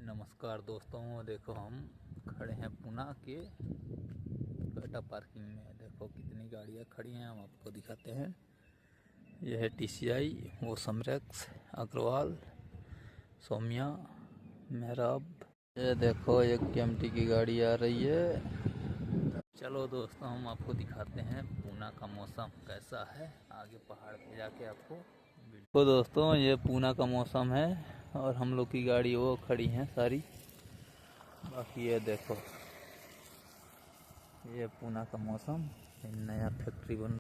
नमस्कार दोस्तों, देखो हम खड़े हैं पुणे के टोयोटा पार्किंग में। देखो कितनी गाड़ियां खड़ी हैं, हम आपको दिखाते हैं। यह है TCI, वो समरेक्स, अग्रवाल, सोमिया, मेहराब। ये देखो एक KMT की गाड़ी आ रही है। चलो दोस्तों, हम आपको दिखाते हैं पुणे का मौसम कैसा है आगे पहाड़ पे जाके आपको। तो दोस्तों, ये पुणे का मौसम है और हम लोग की गाड़ी वो खड़ी हैं सारी। बाकी ये देखो, ये पुणे का मौसम, नया फैक्ट्री बन